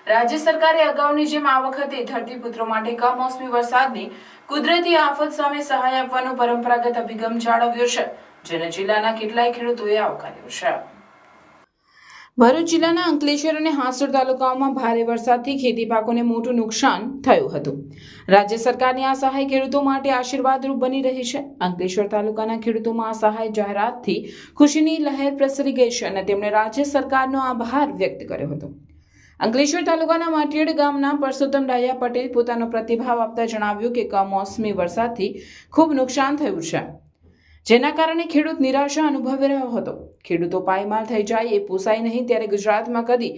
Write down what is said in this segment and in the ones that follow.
રાજ્ય સરકારે અગાઉની જેમ આ વખતે ધરતીપુત્રો માટે કમોસમી વરસાદની કુદરતી આફત સામે સહાય આપવાનો પરંપરાગત અભિગમ જાળવ્યો છે, જેને જિલ્લાના કેટલાય ખેડૂતોએ આવકાર્યો છે। ભરૂચ જિલ્લાના અંકલેશ્વર અને હાંસોડ તાલુકાઓમાં ભારે વરસાદથી ખેતી પાકોને મોટું નુકસાન થયું હતું। રાજ્ય સરકારની આ સહાય ખેડૂતો માટે આશીર્વાદરૂપ બની રહી છે। અંકલેશ્વર તાલુકાના ખેડૂતોમાં આ સહાય જાહેરાતથી ખુશીની લહેર પ્રસરી ગઈ છે અને તેમણે રાજ્ય સરકારનો આભાર વ્યક્ત કર્યો હતો। અંકલેશ્વર તાલુકાના માટીયડ ગામના પરસોત્તમ ડાયા પટેલ પોતાનો પ્રતિભાવ આપતા જણાવ્યું કે કમોસમી વરસાદથી ખૂબ નુકસાન થયું છે, જેના કારણે ખેડૂત નિરાશા અનુભવી રહ્યો હતો। ખેડૂતો પાયમાલ થઈ જાય એ પોસાય નહીં, ત્યારે ગુજરાતમાં કદી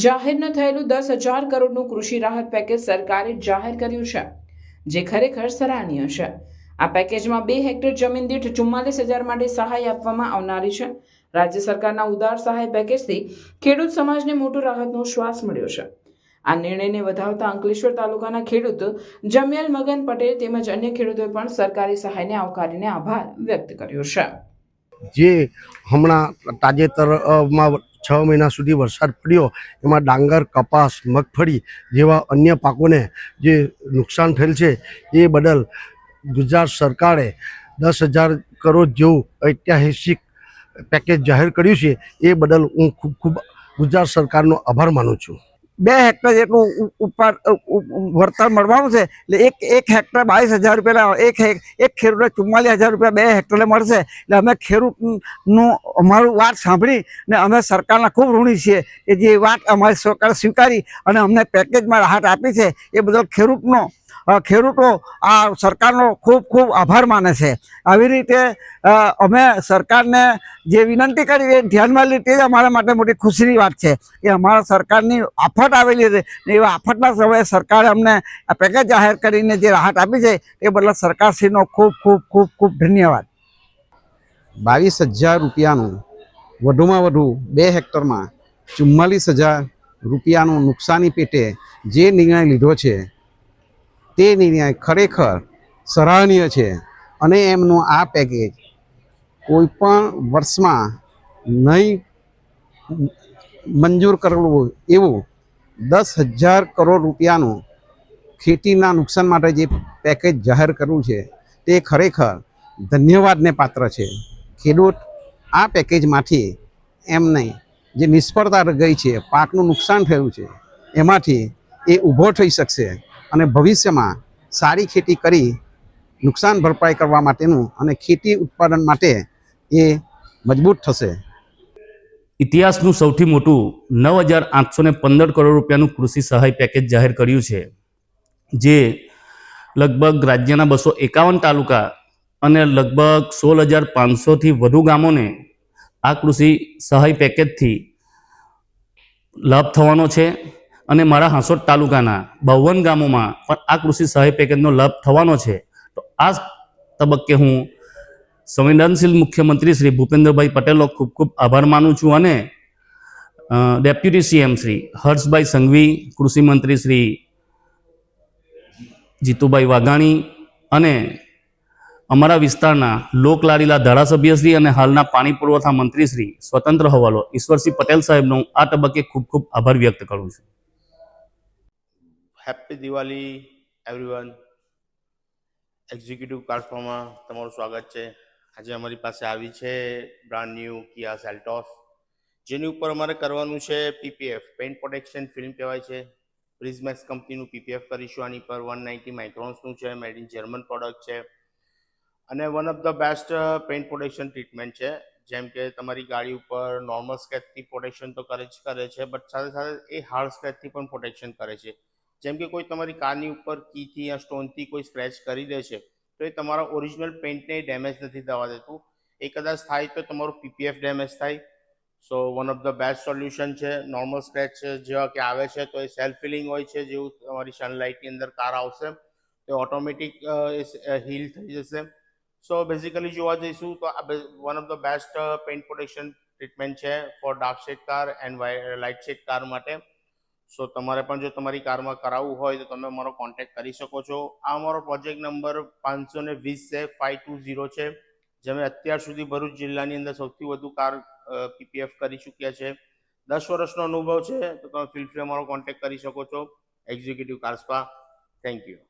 જાહેર ન થયેલું 10,000 કરોડનું કૃષિ રાહત પેકેજ સરકારે જાહેર કર્યું છે, જે ખરેખર સરાહનીય છે। આ પેકેજમાં 2 હેક્ટર જમીન દીઠ 44,000 માટે સહાય આપવામાં આવનારી છે। રાજ્ય સરકારના ઉદાર સહાય પેકેજથી ખેડૂત સમાજને મોટો રાહતનો શ્વાસ મળ્યો છે। આ નિર્ણયને વધાવતા અંકલેશ્વર તાલુકાના ખેડૂત જમિયલ મગન પટેલ તેમજ અન્ય ખેડૂતોએ પણ સરકારી સહાયને આવકારીને આભાર વ્યક્ત કર્યો છે। જે હમણાં તાજેતરમાં 6 મહિના સુધી વરસાદ પડ્યો એમાં ડાંગર, કપાસ, મગફળી જેવા અન્ય પાકોને જે નુકસાન થયેલ છે એ બદલ ગુજરાત સરકારે 10,000 કરોડ જેવું ઐતિહાસિક પેકેજ જાહેર કર્યું છે। એ બદલ હું ખૂબ ગુજરાત સરકારનો આભાર માનું છું। 2 હેક્ટર જેટલું વળતર મળવાનું છે, એટલે એક હેક્ટર 22,000 રૂપિયા, એક ખેડૂતને 44,000 રૂપિયા 2 હેક્ટરે મળશે। એટલે અમે ખેડૂતનું અમારું વાત સાંભળી ને અમે સરકારના ખૂબ ઋણી છીએ કે જે વાત અમારી સરકારે સ્વીકારી અને અમને પેકેજમાં રાહત આપી છે। એ બદલ ખેડૂતો આ સરકારનો ખૂબ ખૂબ આભાર માને છે। આવી રીતે અમે સરકારને જે વિનંતી કરી એ ધ્યાનમાં લીધી, તે જ અમારા માટે મોટી ખુશીની વાત છે કે અમારા સરકારની આફત આવેલી છે ને એવા આફતના સમયે સરકારે અમને આ પેકેજ જાહેર કરીને જે રાહત આપી છે એ બદલ સરકારશ્રીનો ખૂબ ખૂબ ખૂબ ખૂબ ધન્યવાદ। 22,000 રૂપિયાનું વધુમાં વધુ 2 હેક્ટરમાં 44,000 રૂપિયાનું નુકસાની પેટે જે નિર્ણય લીધો છે તે નિર્ણય ખરેખર સરાહનીય છે અને એમનું આ પેકેજ કોઈપણ વર્ષમાં નહીં મંજૂર કરવું એવું 10,000 કરોડ રૂપિયાનું ખેતીના નુકસાન માટે જે પેકેજ જાહેર કરવું છે તે ખરેખર ધન્યવાદને પાત્ર છે। ખેડૂત આ પેકેજમાંથી એમને જે નિષ્ફળતા ગઈ છે, પાકનું નુકસાન થયું છે, એમાંથી એ ઊભો થઈ શકશે અને ભવિષ્યમાં સારી ખેતી કરી નુકસાન ભરપાઈ કરવા માટેનું અને ખેતી ઉત્પાદન માટે એ મજબૂત થશે। ઇતિહાસનું સૌથી મોટું 9,815 કરોડ રૂપિયાનું કૃષિ સહાય પેકેજ જાહેર કર્યું છે, જે લગભગ રાજ્યના 251 તાલુકા અને લગભગ 16,500થી વધુ ગામોને આ કૃષિ સહાય પેકેજથી લાભ થવાનો છે અને મારા હાંસોડ તાલુકાના 52 ગામોમાં પણ આ કૃષિ સહાય પેકેજનો લાભ થવાનો છે। તો આ તબક્કે હું સંવેદનશીલ મુખ્યમંત્રી શ્રી ભૂપેન્દ્રભાઈ પટેલનો ખૂબ ખૂબ આભાર માનું છું અને ડેપ્યુટી સીએમ શ્રી હર્ષભાઈ સંઘવી, કૃષિ મંત્રી શ્રી જીતુભાઈ વાઘાણી અને અમારા વિસ્તારના લોકલાડીલા ધારાસભ્યશ્રી અને હાલના પાણી પુરવઠા મંત્રી શ્રી સ્વતંત્ર હવાલો ઈશ્વરસિંહ પટેલ સાહેબનો આ તબક્કે ખૂબ ખૂબ આભાર વ્યક્ત કરું છું। Happy Diwali everyone. એક્ઝિક્યુટિવ કાર્સમાં તમારું સ્વાગત છે। આજે અમારી પાસે આવી છે બ્રાન્ડ ન્યૂ કિયા સેલ્ટોસ, જેની ઉપર અમારે કરવાનું છે પીપીએફ, પેઇન્ટ પ્રોટેક્શન ફિલ્મ કહેવાય છે। પ્રિઝમેક્સ કંપનીનું પીપીએફ કરીશું। આની પર 190 માઇક્રોન્સનું છે, મેડ ઇન જર્મન પ્રોડક્ટ છે અને one of the best paint protection treatment છે। જેમ કે તમારી ગાડી ઉપર નોર્મલ સ્ક્રેચથી પ્રોટેક્શન તો કરે છે, બટ સાથે સાથે એ હાર્ડ સ્ક્રેચથી પણ પ્રોટેક્શન કરે છે। જેમ કે કોઈ તમારી કારની ઉપર કીથી યા સ્ટોનથી કોઈ સ્ક્રેચ કરી દે છે તો એ તમારા ઓરિજિનલ પેઇન્ટને ડેમેજ નથી થવા દેતું। એ કદાચ થાય તો તમારું પીપીએફ ડેમેજ થાય। So one of the best solution છે। નોર્મલ સ્ક્રેચ જેવા કે આવે છે તો એ સેલ્ફ ફિલિંગ હોય છે, જેવું તમારી સનલાઇટની અંદર કાર આવશે તો ઓટોમેટિક હીલ થઈ જશે। સો બેઝિકલી જોવા જઈશું તો આ one of the best paint protection treatment છે for dark shade car and light shade car માટે। સો તમારે પણ જો તમારી કારમાં કરાવવું હોય તો તમે અમારો કોન્ટેક્ટ કરી શકો છો। આ અમારો પ્રોજેક્ટ નંબર 520 છે, 520 છે, જેમાં અત્યાર સુધી ભરૂચ જિલ્લાની અંદર સૌથી વધુ કાર પીપીએફ કરી ચૂક્યા છે। 10 વર્ષનો અનુભવ છે તો તમે ફીલ ફ્રી અમારો કોન્ટેક્ટ કરી શકો છો એક્ઝિક્યુટિવ કાર્સપા. Thank you.